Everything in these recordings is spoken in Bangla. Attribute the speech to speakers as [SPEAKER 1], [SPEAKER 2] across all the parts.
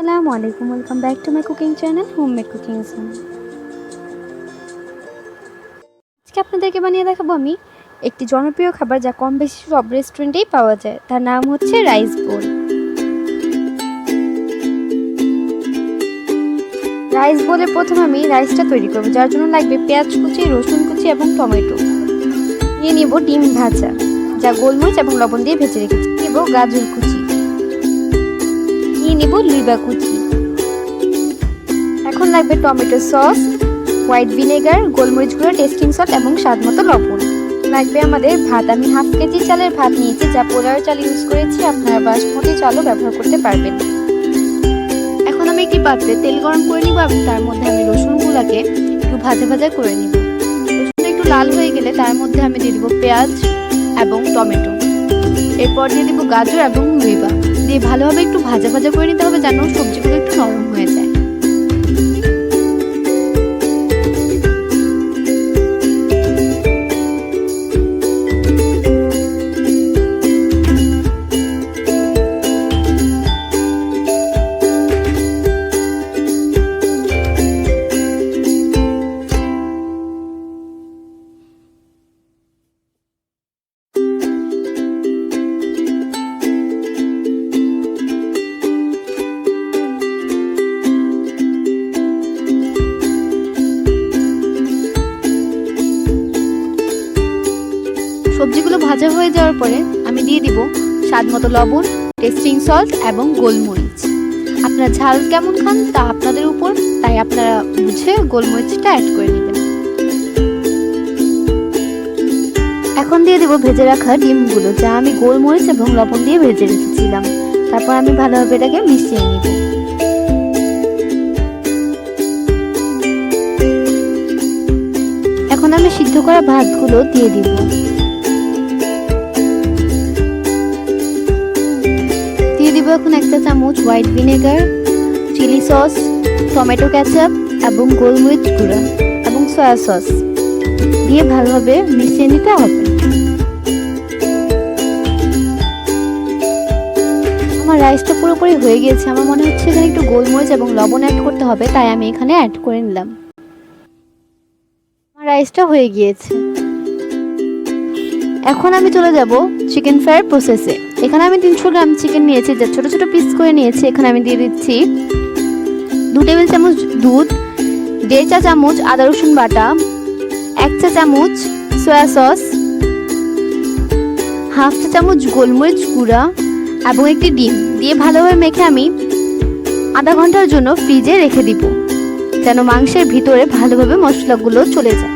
[SPEAKER 1] আসসালামু আলাইকুম, welcome back to my cooking channel homemade cooking zone. আজকে আপনাদেরকে বানিয়ে দেখাবো আমি একটি জনপ্রিয় খাবার যা কম বেশি সব রেস্টুরেন্টেই পাওয়া যায়। তার নাম হচ্ছে রাইস বোল। রাইস বোলে প্রথমে আমি রাইসটা তৈরি করব, যার জন্য লাগবে পেঁয়াজ কুচি, রসুন কুচি এবং টমেটো। নিয়ে নিব ডিম ভাজা, যা গোলমরিচ এবং লবণ দিয়ে ভেজে রেখেছি। নিব গাজর কুচি, নিয়ে নিব লিবা কুচি। এখন লাগবে টমেটো সস, হোয়াইট ভিনেগার, গোলমরিচ গুঁড়ো, টেস্টিং সল্ট এবং স্বাদ মতো লবণ। লাগবে আমাদের ভাত। আমি হাফ কেজি চালের ভাত নিয়েছি, যা পোলাও চাল ইউজ করেছি। আপনারা বাসমতি চালও ব্যবহার করতে পারবেন। এখন আমি একটি পাত্রে তেল গরম করে নিব এবং তার মধ্যে আমি রসুনগুলোকে একটু ভাজা ভাজা করে নিব। রসুনটা একটু লাল হয়ে গেলে তার মধ্যে আমি দিয়ে দিব পেঁয়াজ এবং টমেটো। এরপর দিয়ে দিব গাজর এবং লুইবা, দিয়ে ভালোভাবে একটু ভাজা ভাজা করে নিতে হবে, যেন সবজিগুলো একটু নরম হয়ে যায়। সবজিগুলো ভাজা হয়ে যাওয়ার পরে আমি দিয়ে দিব স্বাদ মতো লবণ, টেস্টিং সল্ট এবং গোলমরিচ। আপনারা ঝাল কেমন খান তা আপনাদের উপর, তাই আপনারা বুঝে গোলমরিচটা অ্যাড করে নেবেন। এখন দিয়ে দেব ভেজে রাখা ডিমগুলো, যা আমি গোলমরিচ এবং লবণ দিয়ে ভেজে রেখেছিলাম। তারপর আমি ভালোভাবে এটাকে মিশিয়ে নিব। এখন আমি সিদ্ধ করা ভাতগুলো দিয়ে দিব। এখন 1 চা চামচ white vinegar, chilli sauce, tomato ketchup এবং গোলমরিচ গুঁড়া এবং সয়া সস দিয়ে ভালোভাবে মিশিয়ে নিতে হবে। আমার রাইসটা পুরোপুরি হয়ে গিয়েছে। আমার মনে হচ্ছে এখানে একটু গোলমরিচ এবং লবণ অ্যাড করতে হবে, তাই আমি এখানে অ্যাড করে নিলাম। আমার রাইসটা হয়ে গিয়েছে। এখন আমি চলে যাব চিকেন ফ্রাইয়ের প্রসেসে। এখানে আমি 300 গ্রাম চিকেন নিয়েছি, যা ছোট ছোট পিস করে নিয়েছি। এখানে আমি দিয়ে দিচ্ছি 2 টেবিল চামচ দুধ, 1.5 চা চামচ আদা রসুন বাটা, 1 চা চামচ সয়া সস, হাফ চা চামচ গোলমরিচ গুঁড়া এবং একটি ডিম দিয়ে ভালোভাবে মেখে আমি আধা ঘন্টার জন্য ফ্রিজে রেখে দিব, যেন মাংসের ভিতরে ভালোভাবে মশলাগুলো চলে যায়।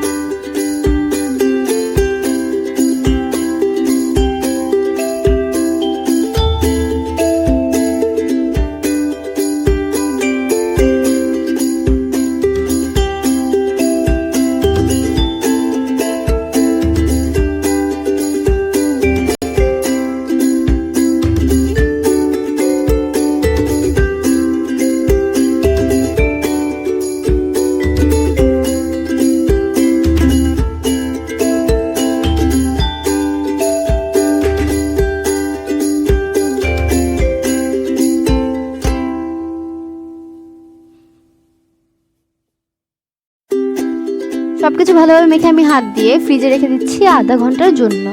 [SPEAKER 1] সবকিছু ভালোভাবে মেখে আমি হাত দিয়ে ফ্রিজে রেখে দিচ্ছি আধা ঘন্টার জন্য।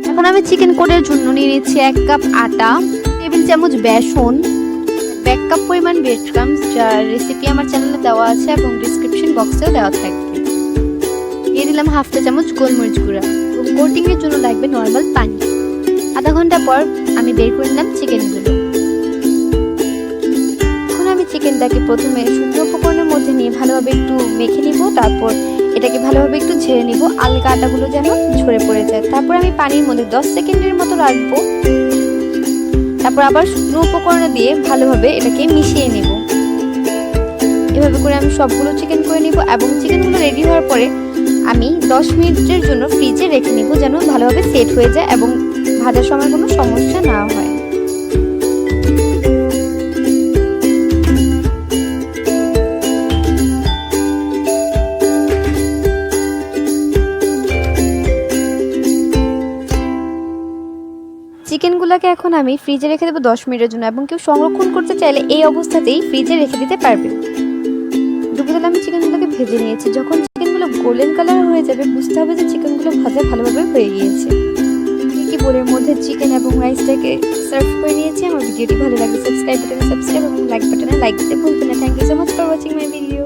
[SPEAKER 1] এখন আমি চিকেন কোটের জন্য নিয়ে নিচ্ছি 1 কাপ আটা, টেবিল চামচ বেসন, 1 কাপ পরিমাণ ব্রেড ক্রাম্বস, যার রেসিপি আমার চ্যানেলে দেওয়া আছে এবং ডিসক্রিপশন বক্সেও দেওয়া থাকবে। দিয়ে দিলাম হাফ চা চামচ গোলমরিচ গুঁড়া এবং কোটিং এর জন্য লাগবে নর্মাল পানি। আধা ঘন্টা পর আমি বের করে নিলাম চিকেনগুলো। চিকেনটাকে প্রথমে শুকনো উপকরণের মধ্যে নিয়ে ভালোভাবে একটু মেখে নিব, তারপর এটাকে ভালোভাবে একটু ঝেড়ে নিব, আলগা আটাগুলো যেন ঝরে পড়ে যায়। তারপর আমি পানির মধ্যে 10 সেকেন্ডের মতো রাখবো। তারপর আবার শুকনো উপকরণ দিয়ে ভালোভাবে এটাকে মিশিয়ে নেব। এভাবে করে আমি সবগুলো চিকেন করে নিব এবং চিকেনগুলো রেডি হওয়ার পরে আমি 10 মিনিটের জন্য ফ্রিজে রেখে নিব, যেন ভালোভাবে সেট হয়ে যায় এবং ভাজার সময় কোনো সমস্যা না হয়। চিকেনগুলোকে এখন আমি ফ্রিজে রেখে দেবো 10 মিনিটের জন্য, এবং কেউ সংরক্ষণ করতে চাইলে এই অবস্থাতেই ফ্রিজে রেখে দিতে পারবে। দুপুরবেলা আমি চিকেনগুলোকে ভেজে নিয়েছি। যখন চিকেনগুলো গোল্ডেন কালার হয়ে যাবে বুঝতে হবে যে চিকেনগুলো ভাজা ভালোভাবে হয়ে গিয়েছে। কি বোলের মধ্যে চিকেন এবং রাইসটাকে সার্ভ করে নিয়েছি। আমার ভিডিওটি ভালো লাগলে সাবস্ক্রাইব বাটনে সাবস্ক্রাইব এবং লাইক বাটনে লাইক দিতে ভুলবেন না। Thank you so much for watching my video.